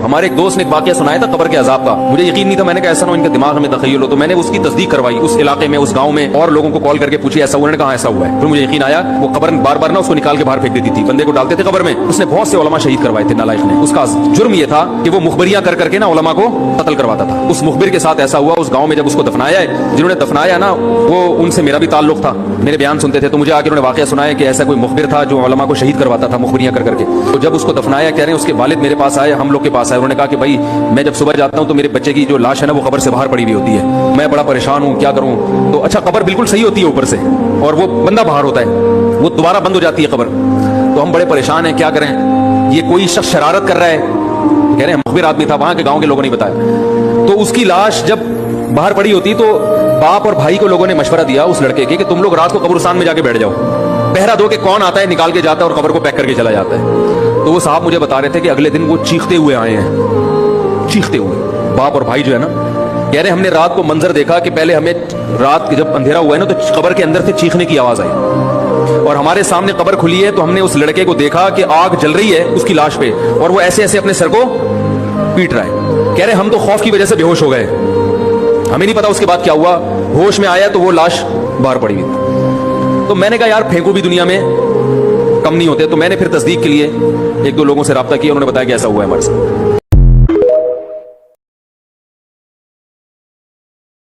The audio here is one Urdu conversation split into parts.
ہمارے ایک دوست نے ایک واقعہ سنایا تھا قبر کے عذاب کا. مجھے یقین نہیں تھا. میں نے کہا ایسا نہ ہو ان کے دماغ میں تخیل ہو. تو میں نے اس کی تصدیق کروائی اس علاقے میں, اس گاؤں میں, اور لوگوں کو کال کر کے پوچھی ایسا. انہوں نے کہا ایسا ہوا ہے. پھر مجھے یقین آیا. وہ قبر بار بار نا اس کو نکال کے باہر پھینک دیتی تھی, بندے کو ڈالتے تھے قبر میں. اس نے بہت سے علماء شہید کروائے تھے نالائق نے. اس کا جرم یہ تھا کہ وہ مخبریاں کر کر کے نا علماء کو قتل کرواتا تھا. اس مخبر کے ساتھ ایسا ہوا اس گاؤں میں جب اس کو دفنایا ہے. جنہوں نے دفنایا نا وہ ان سے میرا بھی تعلق تھا, میرے بیان سنتے تھے. تو مجھے آ کے انہوں نے واقعہ سنایا کہ ایسا کوئی مخبر تھا جو علماء کو شہید کرواتا تھا مخبریاں کر کر کے. تو جب اس کو دفنایا کہہ رہے ہیں اس کے والد میرے پاس آئے, ہم لوگ کے پاس آئے. انہوں نے کہا کہ بھائی میں جب صبح جاتا ہوں تو میرے بچے کی جو لاش ہے نا وہ قبر سے باہر پڑی ہوئی ہوتی ہے, میں بڑا پریشان ہوں, کیا کروں. تو اچھا قبر بالکل صحیح ہوتی ہے اوپر سے اور وہ بندہ باہر ہوتا ہے, وہ دوبارہ بند ہو جاتی ہے قبر. تو ہم بڑے پریشان ہیں, کیا کریں. یہ کوئی شخص شرارت کر رہا ہے. کہہ رہے ہیں مخبر آدمی تھا, وہاں کے گاؤں کے لوگوں نے بتایا. تو اس کی لاش جب باہر پڑی ہوتی تو باپ اور بھائی کو لوگوں نے مشورہ دیا اس لڑکے کے کہ تم لوگ رات کو قبرستان میں جا کے بیٹھ جاؤ, پہرا دو کہ کون آتا ہے نکال کے جاتا ہے اور قبر کو پیک کر کے چلا جاتا ہے. تو وہ صاحب مجھے بتا رہے تھے کہ اگلے دن وہ چیختے ہوئے آئے ہیں, چیختے ہوئے, باپ اور بھائی جو ہے نا. کہہ رہے ہم نے رات کو منظر دیکھا کہ پہلے ہمیں رات جب اندھیرا ہوا ہے نا تو قبر کے اندر سے چیخنے کی آواز آئی, اور ہمارے سامنے قبر کھلی ہے تو ہم نے اس لڑکے کو دیکھا کہ آگ جل رہی ہے اس کی لاش پہ, اور وہ ایسے ایسے اپنے سر کو پیٹ رہا ہے. کہہ رہے ہم تو خوف کی وجہ سے بے ہوش ہو گئے, ہمیں نہیں پتا اس کے بعد کیا ہوا. ہوش میں آیا تو وہ لاش باہر پڑی ہوئی. تو میں نے کہا یار پھینکو بھی دنیا میں کم نہیں ہوتے. تو میں نے پھر تصدیق کے لیے ایک دو لوگوں سے رابطہ کیا, انہوں نے بتایا کہ ایسا ہوا ہے ہمارے ساتھ.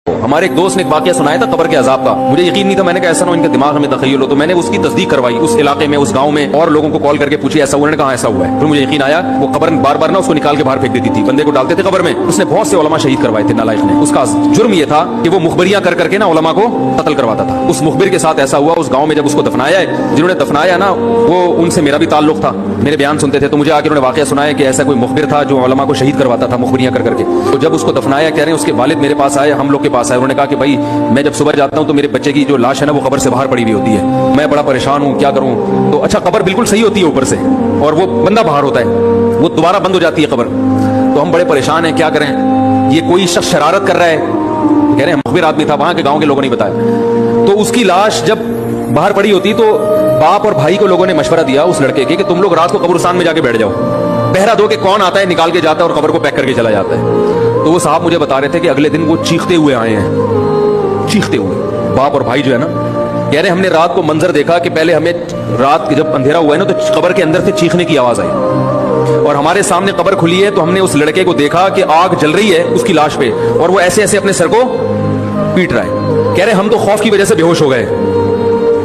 ہمارے ایک دوست نے ایک واقعہ سنایا تھا قبر کے عذاب کا. مجھے یقین نہیں تھا. میں نے کہا ایسا نہ ہو ان کے دماغ میں تخیل ہو. تو میں نے اس کی تصدیق کروائی اس علاقے میں, اس گاؤں میں, اور لوگوں کو کال کر کے پوچھی ایسا. انہوں نے کہا ایسا ہوا ہے. پھر مجھے یقین آیا. وہ قبر بار بار نا اس کو نکال کے باہر پھینک دیتی تھی, بندے کو ڈالتے تھے قبر میں. اس نے بہت سے علماء شہید کروائے تھے نالائق نے. اس کا جرم یہ تھا کہ وہ مخبریاں کر کر کے نا علماء کو قتل کرواتا تھا. اس مخبر کے ساتھ ایسا ہوا اس گاؤں میں جب اس کو دفنایا ہے. جنہوں نے دفنایا نا وہ ان سے میرا بھی تعلق تھا, میرے بیان سنتے تھے. تو مجھے آ کے انہوں نے واقعہ سنایا کہ ایسا کوئی مخبر تھا جو علماء کو شہید کرواتا تھا مخبریاں کر کر کے. تو جب اس کو دفنایا کہہ رہے ہیں اس کے والد میرے پاس آئے, ہم لوگ کے پاس آئے. انہوں نے کہا کہ بھائی میں جب صبح جاتا ہوں تو میرے بچے کی جو لاش ہے نا وہ قبر سے باہر پڑی ہوئی ہوتی ہے, میں بڑا پریشان ہوں, کیا کروں. تو اچھا قبر بالکل صحیح ہوتی ہے اوپر سے اور وہ بندہ باہر ہوتا ہے, وہ دوبارہ بند ہو جاتی ہے قبر. تو ہم بڑے پریشان ہیں, کیا کریں. یہ کوئی شخص شرارت کر رہا ہے. کہہ رہے ہیں مخبر آدمی تھا, وہاں کے گاؤں کے لوگوں نے بتایا. تو اس کی لاش جب باہر پڑی ہوتی تو باپ اور بھائی کو لوگوں نے مشورہ دیا اس لڑکے کے کہ تم لوگ رات کو قبرستان میں جا کے بیٹھ جاؤ, پہرا دو کہ کون آتا ہے نکال کے جاتا ہے اور قبر کو پیک کر کے چلا جاتا ہے. تو وہ صاحب مجھے بتا رہے تھے کہ اگلے دن وہ چیختے ہوئے آئے ہیں, چیختے ہوئے, باپ اور بھائی جو ہے نا. کہہ رہے ہم نے رات کو منظر دیکھا کہ پہلے ہمیں رات جب اندھیرا ہوا ہے نا تو قبر کے اندر سے چیخنے کی آواز آئی, اور ہمارے سامنے قبر کھلی ہے تو ہم نے اس لڑکے کو دیکھا کہ آگ جل رہی ہے اس کی لاش پہ, اور وہ ایسے ایسے اپنے سر کو پیٹ رہا ہے. کہہ رہے ہم تو خوف کی وجہ سے بے ہوش ہو گئے,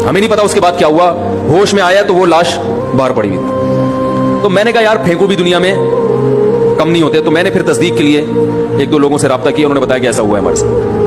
ہمیں نہیں پتا اس کے بعد کیا ہوا. ہوش میں آیا تو وہ لاش باہر پڑی ہوئی. تو میں نے کہا یار پھینکو بھی دنیا میں کم نہیں ہوتے. تو میں نے پھر تصدیق کے لیے ایک دو لوگوں سے رابطہ کیا, انہوں نے بتایا کہ ایسا ہوا ہے ہمارے ساتھ.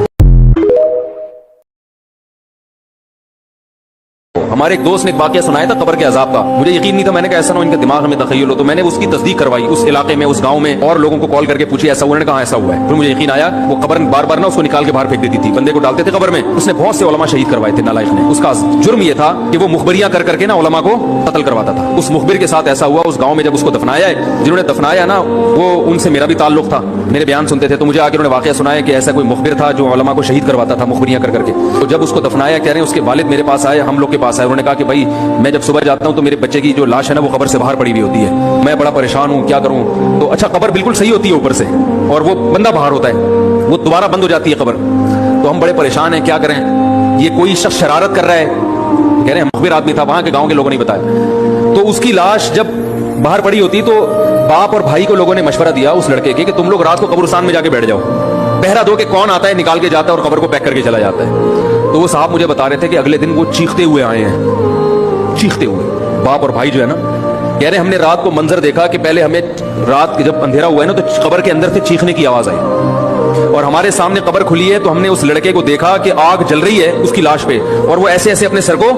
ہمارے ایک دوست نے ایک واقعہ سنایا تھا قبر کے عذاب کا. مجھے یقین نہیں تھا. میں نے کہا ایسا نہ ہو ان کے دماغ میں تخیل ہو. تو میں نے اس کی تصدیق کروائی اس علاقے میں, اس گاؤں میں, اور لوگوں کو کال کر کے پوچھی ایسا. انہوں نے کہا ایسا ہوا ہے. پھر مجھے یقین آیا. وہ قبر بار بار نا اس کو نکال کے باہر پھینک دیتی تھی, بندے کو ڈالتے تھے قبر میں. اس نے بہت سے علماء شہید کروائے تھے نالائق نے. اس کا جرم یہ تھا کہ وہ مخبریاں کر کر کے نا علماء کو قتل کرواتا تھا. اس مخبر کے ساتھ ایسا ہوا اس گاؤں میں جب اس کو دفنایا ہے. جنہوں نے دفنایا نا وہ ان سے میرا بھی تعلق تھا, میرے بیان سنتے تھے. تو مجھے آ کے انہوں نے واقعہ سنایا کہ ایسا کوئی مخبر تھا جو علماء کو شہید کرواتا تھا مخبریاں کر کر کے. تو جب اس کو دفنایا کہہ رہے ہیں اس کے والد میرے پاس آئے, ہم لوگ کے پاس آئے. انہوں نے کہا کہ بھائی میں جب صبح جاتا ہوں تو میرے بچے کی جو لاش ہے نا وہ قبر سے باہر پڑی ہوئی ہوتی ہے, میں بڑا پریشان ہوں, کیا کروں. تو اچھا قبر بالکل صحیح ہوتی ہے اوپر سے اور وہ بندہ باہر ہوتا ہے, وہ دوبارہ بند ہو جاتی ہے قبر. تو ہم بڑے پریشان ہیں, کیا کریں. یہ کوئی شخص شرارت کر رہا ہے. کہہ رہے ہیں مخبر آدمی تھا, وہاں کے گاؤں کے لوگوں نے بتایا. تو اس کی لاش جب باہر پڑی ہوتی تو باپ اور بھائی کو لوگوں نے مشورہ دیا اس لڑکے کے کہ تم لوگ رات کو قبرستان میں جا کے بیٹھ جاؤ, پہرا دو کہ کون آتا ہے نکال کے جاتا ہے اور قبر کو پیک کر کے چلا جاتا ہے. تو وہ صاحب مجھے بتا رہے تھے کہ اگلے دن وہ چیختے ہوئے آئے ہیں, چیختے ہوئے, باپ اور بھائی جو ہے نا. کہہ رہے ہم نے رات کو منظر دیکھا کہ پہلے ہمیں رات جب اندھیرا ہوا ہے نا تو قبر کے اندر سے چیخنے کی آواز آئی, اور ہمارے سامنے قبر کھلی ہے تو ہم نے اس لڑکے کو دیکھا کہ آگ جل رہی ہے اس کی لاش پہ, اور وہ ایسے ایسے اپنے سر کو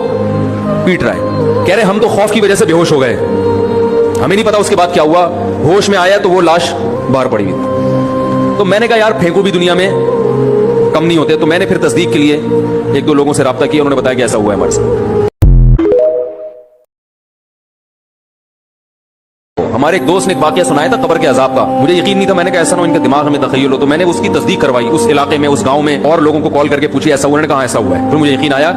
پیٹ رہا ہے. کہہ رہے ہم تو خوف کی وجہ سے بے ہوش ہو گئے, ہمیں نہیں پتا اس کے بعد کیا ہوا. ہوش میں آیا تو وہ لاش باہر پڑی ہوئی. تو میں نے کہا یار پھینکو بھی دنیا میں کم نہیں ہوتے. تو میں نے پھر تصدیق کے لیے ایک دو لوگوں سے رابطہ کیا, انہوں نے بتایا کہ ایسا ہوا ہے ہمارے ساتھ. ہمارے ایک دوست نے ایک واقعہ سنایا تھا قبر کے عذاب کا. مجھے یقین نہیں تھا. میں نے کہا ایسا نہ ہو ان کے دماغ میں تخیل ہو. تو میں نے اس کی تصدیق کروائی اس علاقے میں, اس گاؤں میں, اور لوگوں کو کال کر کے پوچھی ایسا. انہوں نے کہا ایسا ہوا ہے. پھر مجھے یقین آیا.